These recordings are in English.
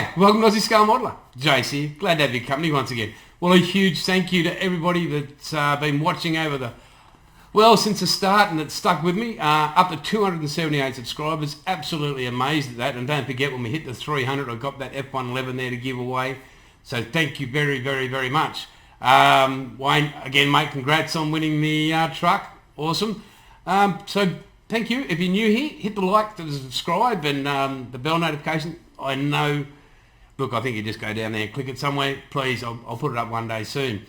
Hi, welcome to Aussie Scale Modeler. Jace here. Glad to have your company once again. Well, a huge thank you to everybody that's been watching over since the start and that's stuck with me. Up to 278 subscribers. Absolutely amazed at that. And don't forget, when we hit the 300, I got that F111 there to give away. So thank you very, very, very much. Wayne, again, mate, congrats on winning the truck. Awesome. So thank you. If you're new here, hit the like, the subscribe, and the bell notification. I know, look, I think you just go down there and click it somewhere. Please, I'll put it up one day soon.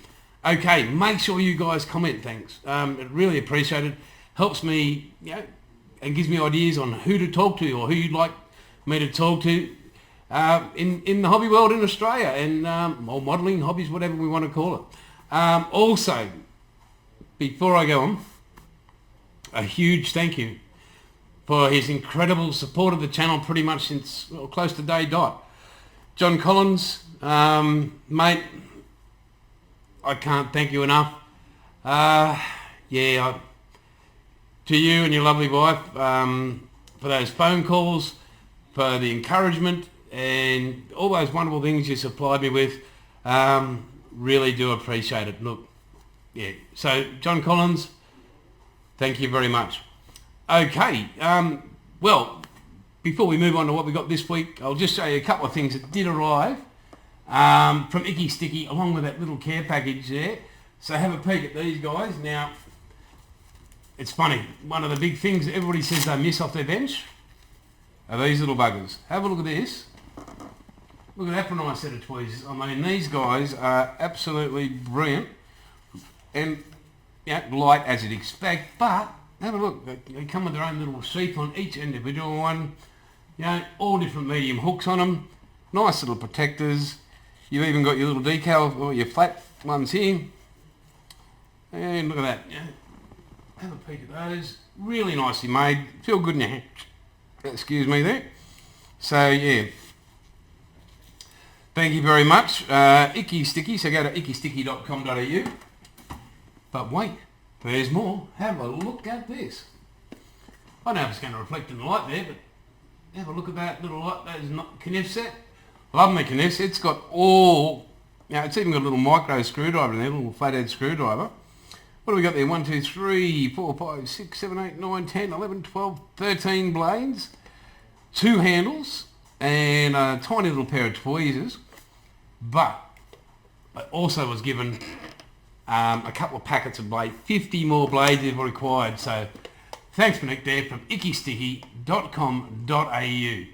Okay, make sure you guys comment, thanks. Really appreciate it. Helps me, and gives me ideas on who to talk to or who you'd like me to talk to in the hobby world in Australia and or modelling, hobbies, whatever we want to call it. Also, before I go on, a huge thank you for his incredible support of the channel pretty much since close to day dot. John Collins, mate, I can't thank you enough. To you and your lovely wife for those phone calls, for the encouragement and all those wonderful things you supplied me with. Really do appreciate it. Look, so John Collins, thank you very much. Okay, well, before we move on to what we got this week, I'll just show you a couple of things that did arrive from Ickysticy, along with that little care package there. So have a peek at these guys. Now, it's funny, one of the big things that everybody says they miss off their bench are these little buggers. Have a look at this. Look at that for a nice set of toys. I mean, these guys are absolutely brilliant and light as you'd expect, but have a look. They come with their own little sheath on each individual one. All different medium hooks on them. Nice little protectors. You've even got your little decal or your flat ones here. And look at that. Have a peek at those. Really nicely made. Feel good in your hand. Excuse me there. So thank you very much. Ickysticy. So go to ickysticy.com.au. But wait. There's more. Have a look at this. I don't know if it's going to reflect in the light there, but have a look at that little light. That is not Kniff set. Love my Kniff. It's got all, it's even got a little micro screwdriver in there, a little flathead screwdriver. What do we got there? 1, 2, 3, 4, 5, 6, 7, 8, 9, 10, 11, 12, 13 blades, 2 handles, and a tiny little pair of tweezers. But I also was given a couple of packets of blade, 50 more blades if required. So thanks, Nick, there from ickysticy.com.au.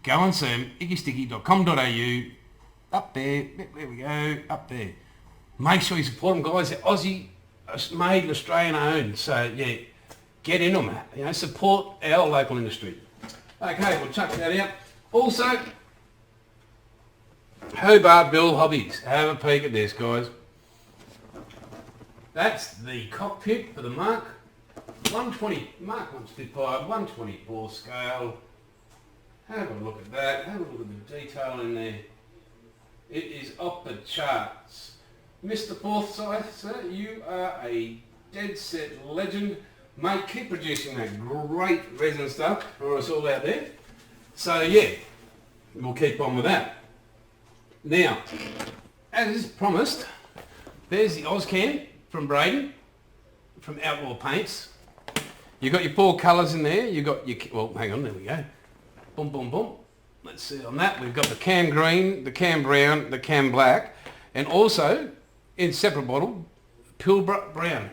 Go and see them, ickysticy.com.au. Up there, we go, up there. Make sure you support them, guys. They're Aussie made and Australian owned. So get in them. Support our local industry. Okay, we'll chuck that out. Also, Hobart Bill Hobbies. Have a peek at this, guys. That's the cockpit for the Mark 120, Mark 1 Spitfire, 124 scale. Have a look at that. Have a look at the detail in there. It is off the charts. Mr. Forsyth, sir, you are a dead set legend. Mate, keep producing that great resin stuff for us all out there. So we'll keep on with that. Now, as promised, there's the Ozcam from Braden, from Outlaw Paints. You've got your 4 colours in there. You've got your, hang on, there we go. Boom, boom, boom. Let's see on that. We've got the cam green, the cam brown, the cam black, and also, in separate bottle, pill brown.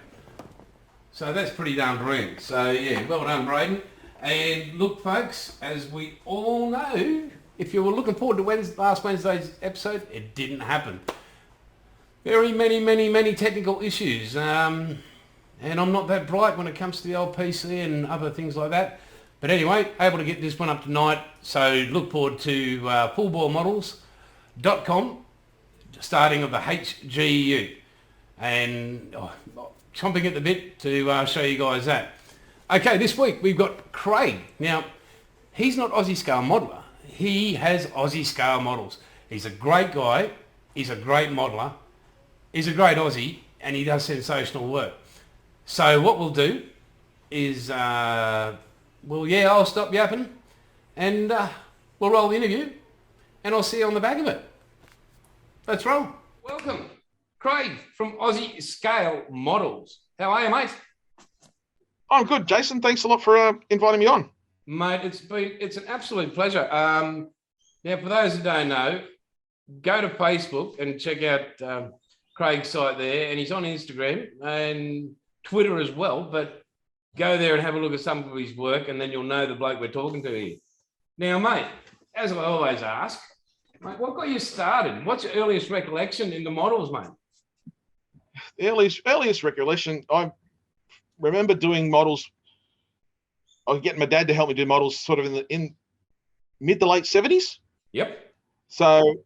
So that's pretty darn brilliant. So well done, Braden. And look, folks, as we all know, if you were looking forward to last Wednesday's episode, it didn't happen. Very many technical issues. And I'm not that bright when it comes to the old PC and other things like that. But anyway, able to get this one up tonight. So look forward to fullboremodels.com, starting of the HGU. And chomping at the bit to show you guys that. Okay, this week we've got Craig. Now, he's not Aussie Scale Modeler. He has Aussie Scale Models. He's a great guy. He's a great modeler. He's a great Aussie, and he does sensational work. So what we'll do is, I'll stop yapping, and we'll roll the interview, and I'll see you on the back of it. Let's roll. Welcome, Craig from Aussie Scale Models. How are you, mate? I'm good, Jason. Thanks a lot for inviting me on. Mate, it's an absolute pleasure. Now, for those who don't know, go to Facebook and check out Craig's site there, and he's on Instagram and Twitter as well, but go there and have a look at some of his work, and then you'll know the bloke we're talking to here. Now, mate, as I always ask, mate, what got you started? What's your earliest recollection in the models, mate? The earliest recollection, I remember doing models. I was getting my dad to help me do models sort of in mid to late 70s. Yep. So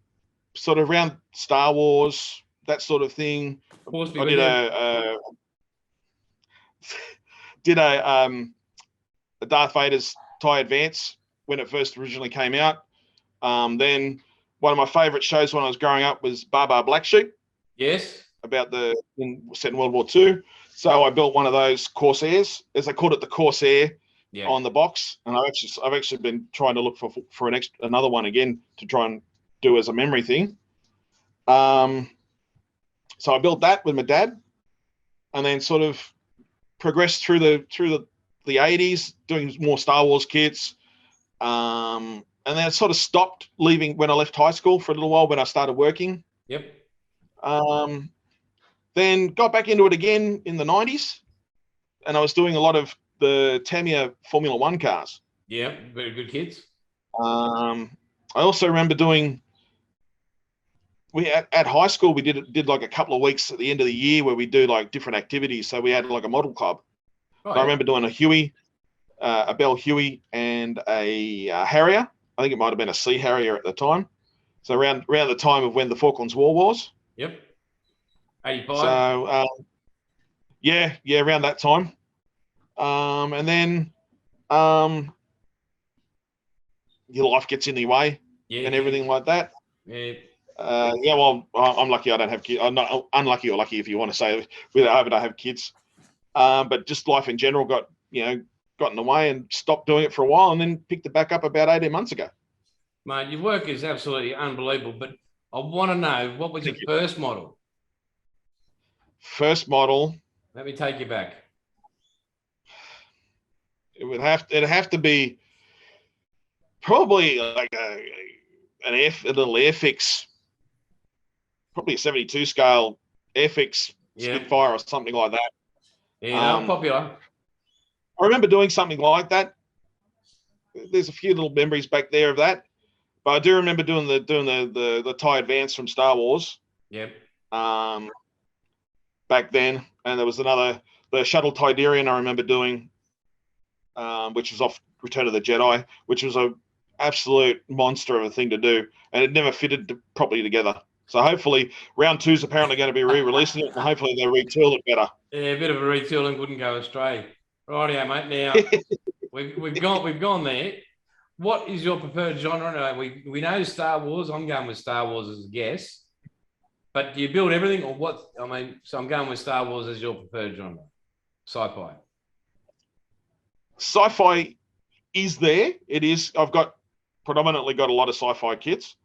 sort of around Star Wars, that sort of thing. I did a Darth Vader's TIE Advance when it first originally came out. Then one of my favourite shows when I was growing up was Bar Black Sheep. Yes. About set in World War II. So I built one of those Corsairs, as they called it, the Corsair, on the box. And I've actually been trying to look for another one again to try and do as a memory thing. So I built that with my dad, and then sort of progressed through the 80s, doing more Star Wars kits. And then I sort of stopped leaving when I left high school for a little while when I started working. Yep. Then got back into it again in the 90s, and I was doing a lot of the Tamiya Formula One cars. Yeah, very good kits. I also remember doing. At high school we did like a couple of weeks at the end of the year where we do like different activities. So we had like a model club. Oh, I remember doing a Huey, a Bell Huey, and a Harrier. I think it might have been a Sea Harrier at the time. So around the time of when the Falklands War was. Yep. 85. So yeah, around that time. And then your life gets in the way and everything like that. Yeah. Well, I'm lucky I don't have kids. I'm not unlucky or lucky if you want to say whether I have kids. But just life in general got in the way and stopped doing it for a while, and then picked it back up about 18 months ago. Mate, your work is absolutely unbelievable, but I want to know, what was your first model? First model. Let me take you back. It'd have to be probably like a little Airfix, probably a 72 scale Airfix Spitfire or something like that. Yeah, popular. I remember doing something like that. There's a few little memories back there of that, but I do remember doing the TIE Advance from Star Wars. Yep. Back then, and there was the Shuttle Tidarian I remember doing, which was off Return of the Jedi, which was a absolute monster of a thing to do, and it never fitted properly together. So hopefully round 2's apparently going to be re-releasing it, and hopefully they retool it better. Yeah, a bit of a retooling wouldn't go astray. Rightio, mate. Now we've gone there. What is your preferred genre? We know Star Wars. I'm going with Star Wars as a guess. But do you build everything, or what? I mean, so I'm going with Star Wars as your preferred genre. Sci-fi. Sci-fi is there. It is. I've predominantly got a lot of sci-fi kits,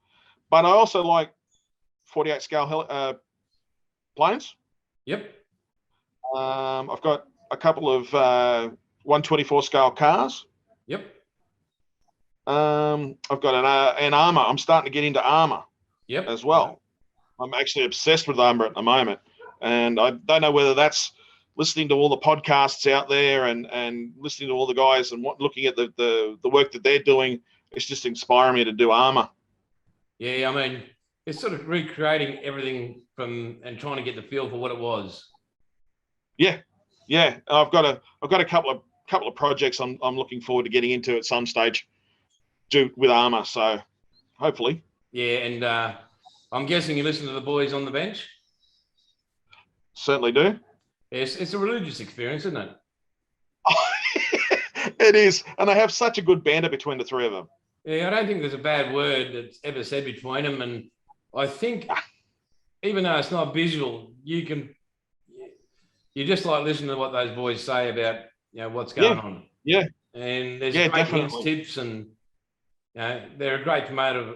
but I also like 48 scale planes. Yep. I've got a couple of 124 scale cars. Yep. I've got an armor. I'm starting to get into armor. Yep. As well. I'm actually obsessed with armor at the moment, and I don't know whether that's listening to all the podcasts out there and listening to all the guys and looking at the work that they're doing. It's just inspiring me to do armor. Yeah, I mean, it's sort of recreating everything and trying to get the feel for what it was. Yeah. I've got a couple of projects I'm looking forward to getting into at some stage, with armor. So hopefully. Yeah, and I'm guessing you listen to the boys on the bench? Certainly do. It's a religious experience, isn't it? It is. And they have such a good banter between the three of them. Yeah, I don't think there's a bad word that's ever said between them. And I think, even though it's not visual, you just like listening to what those boys say about, what's going on. Yeah. And there's great hints, tips, and they're a great promoter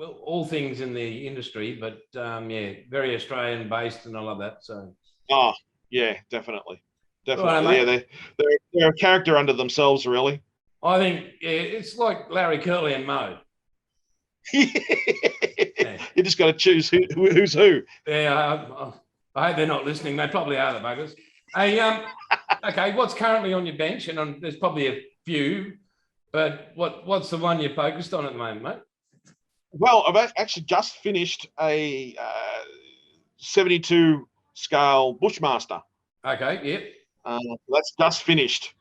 well, all things in the industry, but yeah, very Australian based, and I love that. So. Oh, yeah, definitely. Right, Yeah, mate. they're a character unto themselves, really. I think it's like Larry Curly and Mo. You just got to choose who's who. Yeah, I hope they're not listening. They probably are, the buggers. Hey, okay, what's currently on your bench? And there's probably a few, but what's the one you're focused on at the moment, mate? Well, I've actually just finished a 72 scale Bushmaster. Okay, yep. That's just finished.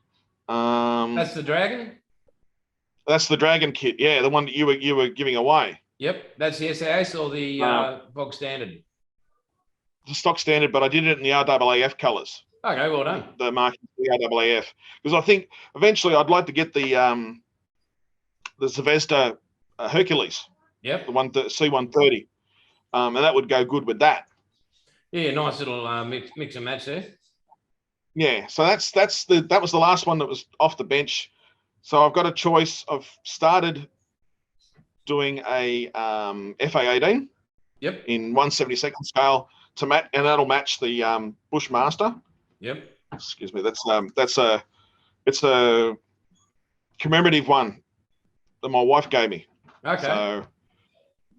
That's the Dragon? That's the Dragon kit, yeah, the one that you were giving away. Yep, that's the SAS or the bog standard? The stock standard, but I did it in the RAAF colours. Okay, well done. The marking the RAAF, because I think eventually I'd like to get the Zvezda Hercules. Yep. The C-130, and that would go good with that. Yeah, nice little mix and match there. Yeah, so that was the last one that was off the bench. So I've got a choice. I've started doing a FA-18. Yep. In 1/72 scale to match, and that'll match the Bushmaster. Yep. Excuse me. It's a commemorative one that my wife gave me. Okay. So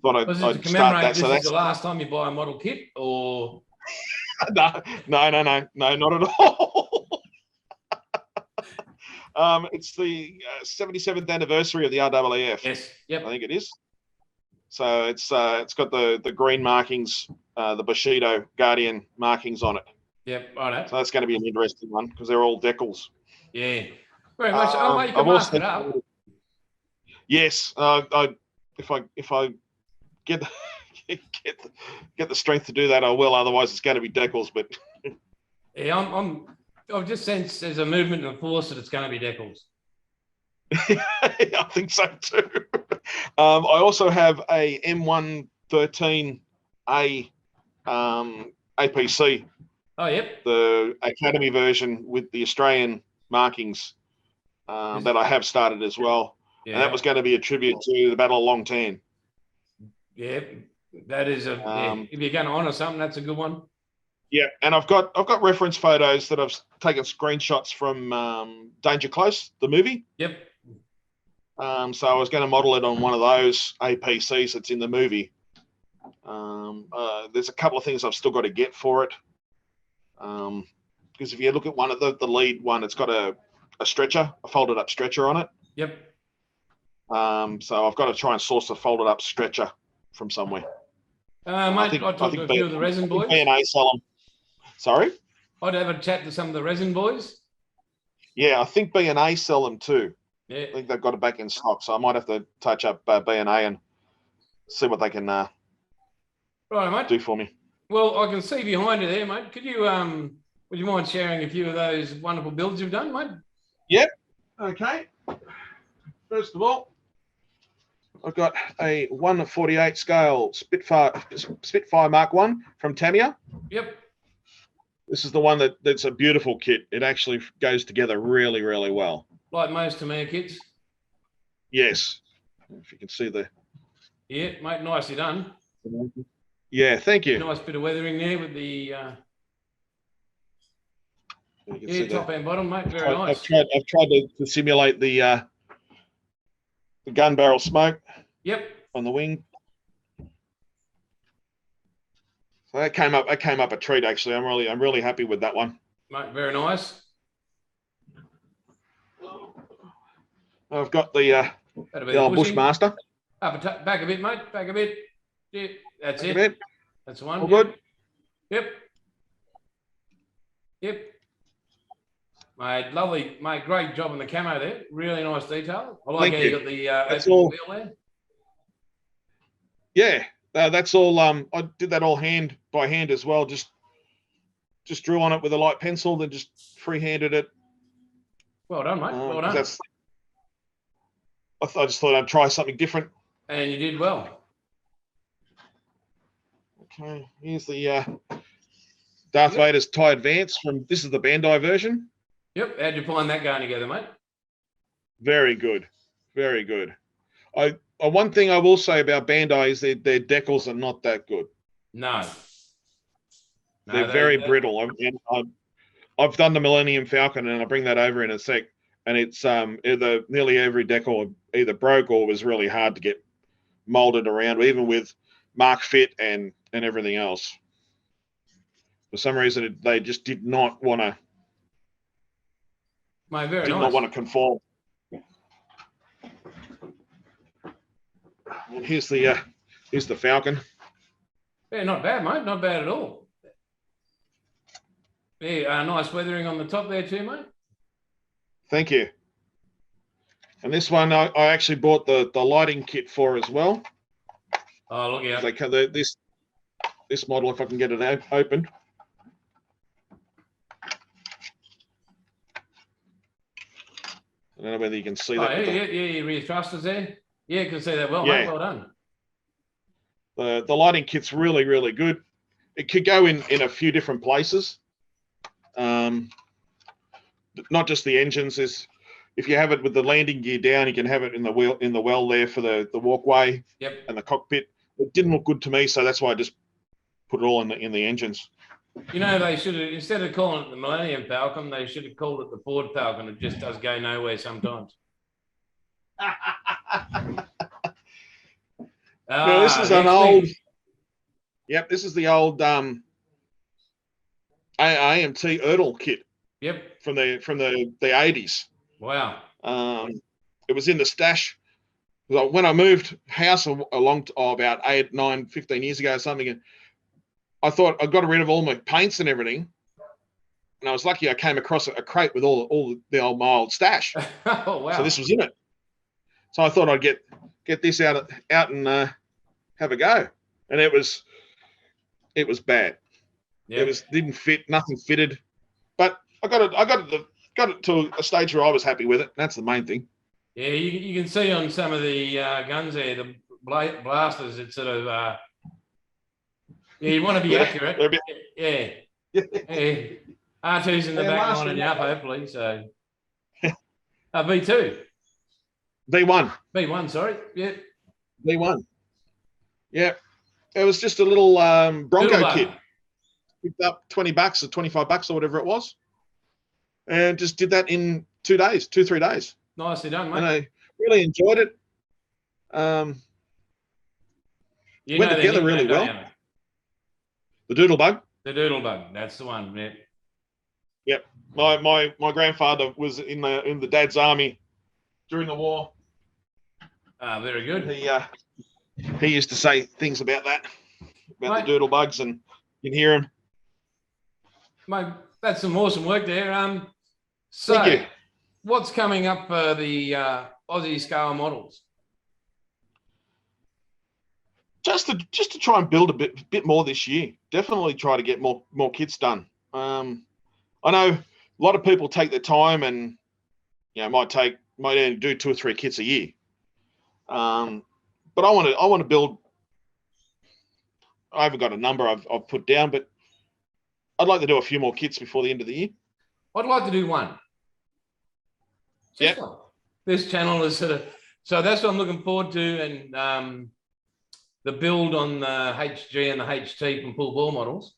thought I'd to commemorate start that. This so is the last time you buy a model kit, or no, not at all. It's the 77th anniversary of the RAAF. Yes. Yep. I think it is. So it's got the green markings, the Bushido Guardian markings on it. Yep. Right. So that's going to be an interesting one because they're all decals. Yeah. Very much. Oh, mate, you can mask it up. Yes. If I get the strength to do that, I will. Otherwise, it's going to be decals. But yeah, I've just sensed there's a movement in the force that it's going to be decals. I think so too. I also have a M113A APC. Oh, yep. The Academy version with the Australian markings that I have started as well. Yeah. And that was going to be a tribute to the Battle of Long Tan. Yeah, that is a. If you're going to honour something, that's a good one. Yeah, and I've got reference photos that I've taken screenshots from Danger Close, the movie. Yep. So I was going to model it on one of those APCs that's in the movie. There's a couple of things I've still got to get for it. Because if you look at one of the lead one, it's got a stretcher, a folded up stretcher on it. Yep. So I've got to try and source a folded up stretcher from somewhere. Mate, I talked to a few of the resin boys. B&A sell them. Sorry? I'd have a chat to some of the resin boys. Yeah, I think B&A sell them too. Yeah. I think they've got it back in stock, so I might have to touch up B&A and see what they can right, mate. do for me. Well, I can see behind you there, mate. Could you would you mind sharing a few of those wonderful builds you've done, mate? Yep. Okay. First of all, I've got a 1/48 scale Spitfire Mark 1 from Tamiya. Yep. This is the one that's a beautiful kit. It actually goes together really, really well. Like most Tamiya kits? Yes. If you can see the... Yeah, mate, nicely done. Yeah, thank you. Nice bit of weathering there with the... top and bottom, mate. Very nice. I've tried to simulate the gun barrel smoke. Yep. On the wing. So that came up a treat actually. I'm really happy with that one. Mate, very nice. I've got the old Bushmaster. Back a bit, mate. Back a bit. Yeah, that's it. Bit. That's one. All good. Yep. Mate, lovely, mate. Great job on the camo there. Really nice detail. I like how you got the open wheel there. Yeah, that's all. I did that all by hand as well. Just drew on it with a light pencil, then just free-handed it. Well done, mate. Well done. I just thought I'd try something different. And you did well. Okay, here's the Darth Vader's TIE Advance this is the Bandai version. Yep. How'd you find that going together, mate? Very good. Very good. I one thing I will say about Bandai is their decals are not that good. No. They're very brittle. I've done the Millennium Falcon, and I'll bring that over in a sec. And it's nearly every decal either broke or was really hard to get molded around, even with Mark Fit and everything else. For some reason, they just did not want to. Not want to conform. And here's the Falcon. Yeah, not bad, mate. Not bad at all. Yeah, nice weathering on the top there too, mate. Thank you. And this one I actually bought the lighting kit for as well. Oh, look out. This model, if I can get it open. I don't know whether you can see that. Yeah, your thrusters there. Yeah, you can see that well, mate. Well done. The lighting kit's really, really good. It could go in a few different places. Not just the engines. If you have it with the landing gear down, you can have it in the well there for the walkway. Yep. And the cockpit. It didn't look good to me, so that's why I just put it all in the engines. You know, they should have, instead of calling it the Millennium Falcon, they should have called it the Ford Falcon. It just does go nowhere sometimes. No, this is an old. Yep, this is the old AMT Erdl kit. Yep. From the 80s. Wow. It was in the stash. When I moved house about 8, 9, 15 years ago or something, I thought I got rid of all my paints and everything. And I was lucky I came across a crate with all my old stash. Oh, wow. So this was in it. So I thought I'd get this out and have a go. And it was bad. Yep. It didn't fit, nothing fitted. But I got it to a stage where I was happy with it. That's the main thing. Yeah, you can see on some of the guns there, the blasters, it's sort of, you want to be accurate. Yeah. R2's in the back lining you up, hopefully. So, V2. V1, sorry. Yeah. V1. Yeah. It was just a little Bronco kit. Picked up $20 or $25 or whatever it was. And just did that in 3 days. Nicely done, mate. And I really enjoyed it. Went together really well. The Doodlebug. The Doodlebug, that's the one. Yeah. Yep. My grandfather was in the Dad's army during the war. Very good. He used to say things about that, about the Doodlebugs, and you can hear him. Mate, that's some awesome work there. So, thank you. What's coming up for the Aussie scale models? Just to try and build a bit more this year. Definitely try to get more kits done. I know a lot of people take their time and might only do 2 or 3 kits a year. But I want to build. I haven't got a number I've put down, but I'd like to do a few more kits before the end of the year. I'd like to do one. Yeah. This channel is so that's what I'm looking forward to, and the build on the HG and the HT from full bore models.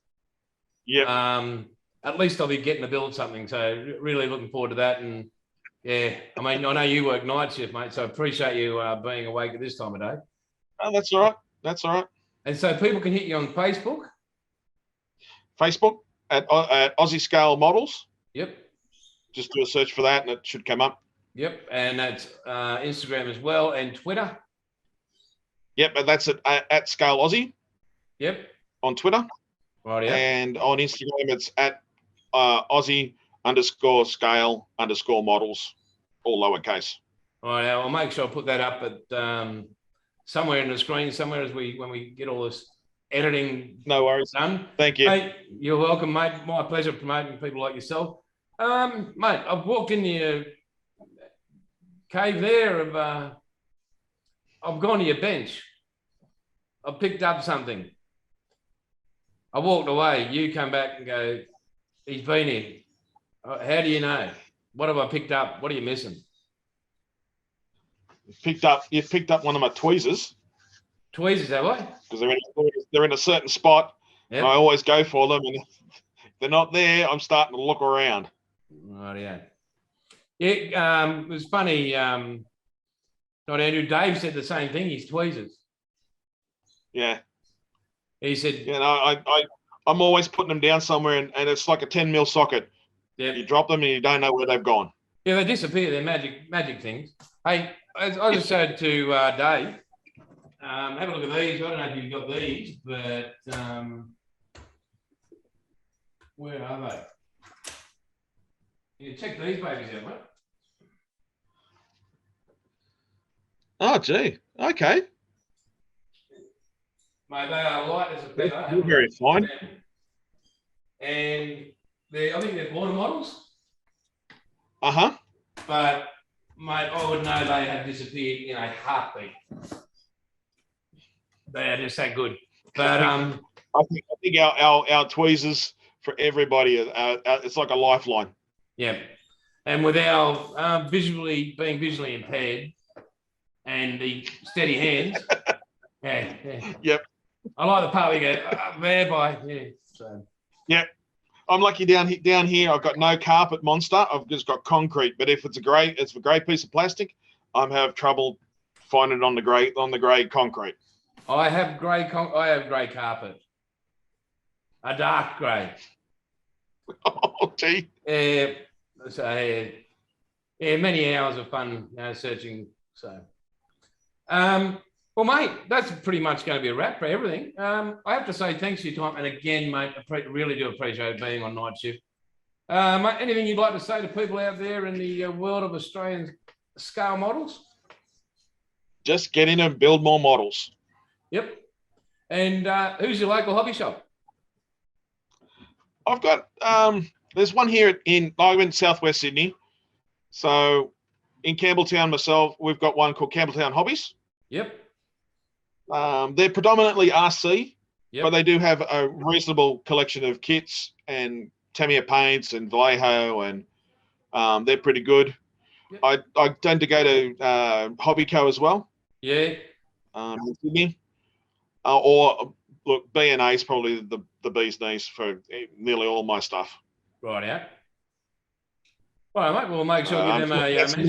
Yeah. At least I'll be getting to build something. So really looking forward to that. And yeah, I mean, I know you work night shift, mate, so I appreciate you being awake at this time of day. Oh, that's all right. That's all right. And so people can hit you on Facebook. Facebook at Aussie Scale Models. Yep. Just do a search for that and it should come up. Yep. And that's Instagram as well and Twitter. Yep. And that's at Scale Aussie. Yep. On Twitter. Right. Yeah. And on Instagram, it's at Aussie_scale_models, all lowercase. All right. I'll make sure I put that up at somewhere in the screen, somewhere when we get all this editing. No worries. Done. Thank you. Hey, you're welcome, mate. My pleasure promoting people like yourself. Mate, I've walked in your cave there. I've gone to your bench. I picked up something. I walked away. You come back and go, he's been here. How do you know? What have I picked up? What are you missing? You've picked up one of my tweezers. Tweezers, have I? Because they're in a certain spot. Yep. And I always go for them, and if they're not there, I'm starting to look around. Right, yeah. Yeah, it was funny. Not Andrew. Dave said the same thing. His tweezers. Yeah. He said, You know, I'm always putting them down somewhere, and it's like a 10 mil socket. Yeah. You drop them, and you don't know where they've gone. Yeah, they disappear. They're magic things. Hey, I just said to Dave, have a look at these. I don't know if you've got these, but where are they? You check these babies out, mate. Oh, gee. Okay. Mate, they are light as a feather. You're very fine. And I think they're border models. Uh-huh. But, mate, I would know they have disappeared in a heartbeat. They are just that good. But I think our tweezers for everybody it's like a lifeline. Yeah, and with our being visually impaired and the steady hands, yeah. Yep. I like the part we go thereby. Yeah. So. Yep. I'm lucky down here. I've got no carpet monster. I've just got concrete. But if it's a great piece of plastic, I'm have trouble finding it on the grey concrete. I have grey carpet, a dark grey. Oh, gee. Yeah. So yeah, many hours of fun searching. So, well, mate, that's pretty much going to be a wrap for everything. I have to say thanks for your time, and again, mate, I really do appreciate being on night shift. Mate, anything you'd like to say to people out there in the world of Australian scale models? Just get in and build more models. Yep. And who's your local hobby shop? I've got there's one here I'm in Southwest Sydney. So in Campbelltown myself, we've got one called Campbelltown Hobbies. Yep. They're predominantly RC, yep. But they do have a reasonable collection of kits and Tamiya paints and Vallejo, and they're pretty good. Yep. I tend to go to Hobbyco as well. Yeah. In Sydney. Or look, B&A is probably the bee's knees for nearly all my stuff. Right out. Well, mate, we'll make sure we give them a message.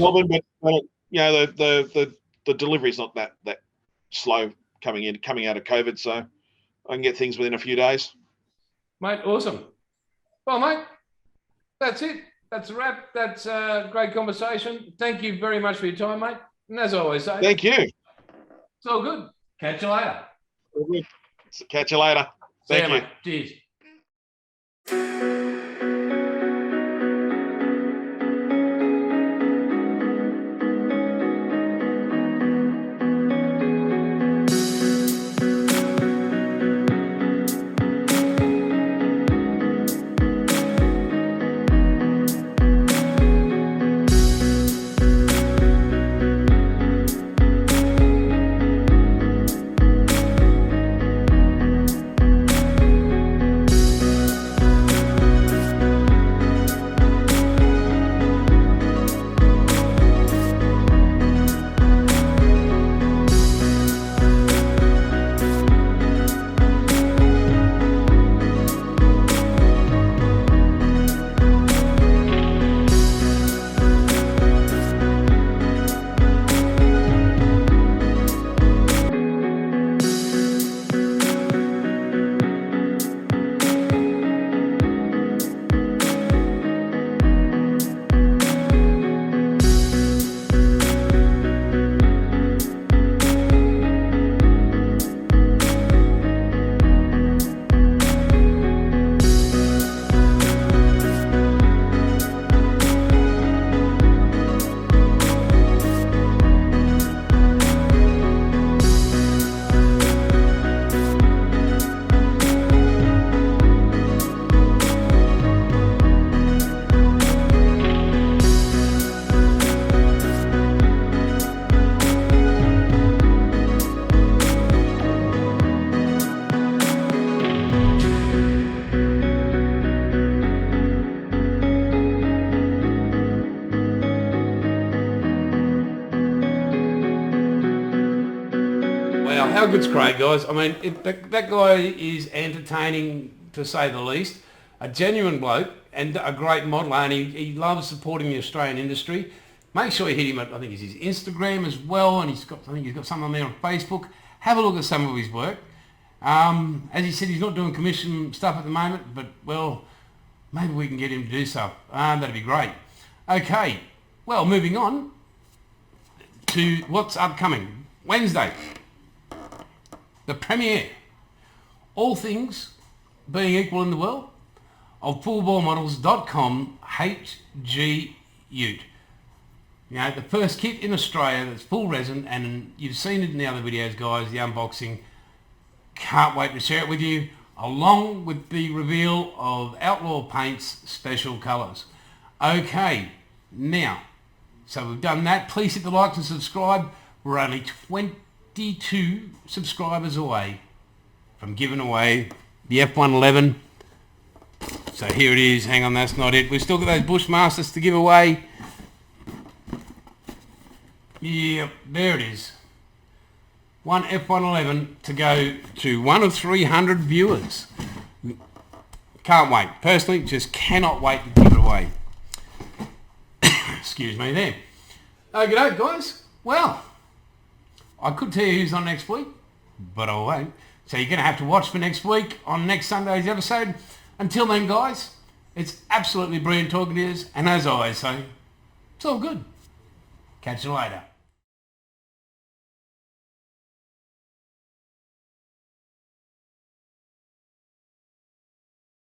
But you know, the delivery's not that slow coming out of COVID, so I can get things within a few days. Mate, awesome. Well, mate, that's it. That's a wrap. That's a great conversation. Thank you very much for your time, mate. And as I always say, thank you. It's all good. Catch you later. Catch you later. Thank you. Mate. Cheers. how good's Craig, guys? I mean, that guy is entertaining, to say the least. A genuine bloke and a great modeler, and he loves supporting the Australian industry. Make sure you hit him at, I think it's his Instagram as well, and I think he's got something on there on Facebook. Have a look at some of his work. As he said, he's not doing commission stuff at the moment, but, well, maybe we can get him to do so. That'd be great. Okay, well, moving on to what's upcoming. Wednesday, the premiere, all things being equal in the world, of fullballmodels.com HG Ute. You know, the first kit in Australia that's full resin, and you've seen it in the other videos, guys, the unboxing. Can't wait to share it with you, along with the reveal of Outlaw Paint's special colours. Okay, now, so we've done that. Please hit the like and subscribe. We're only 22 subscribers away from giving away the F111. So here it is. Hang on, that's not it. We've still got those Bushmasters to give away. Yep, there it is. One F111 to go to one of 300 viewers. Can't wait. Personally, just cannot wait to give it away. Excuse me there. Okay, guys. Well, I could tell you who's on next week, but I won't. So you're going to have to watch for next week on next Sunday's episode. Until then, guys, it's absolutely brilliant talking to you. And as I always say, it's all good. Catch you later.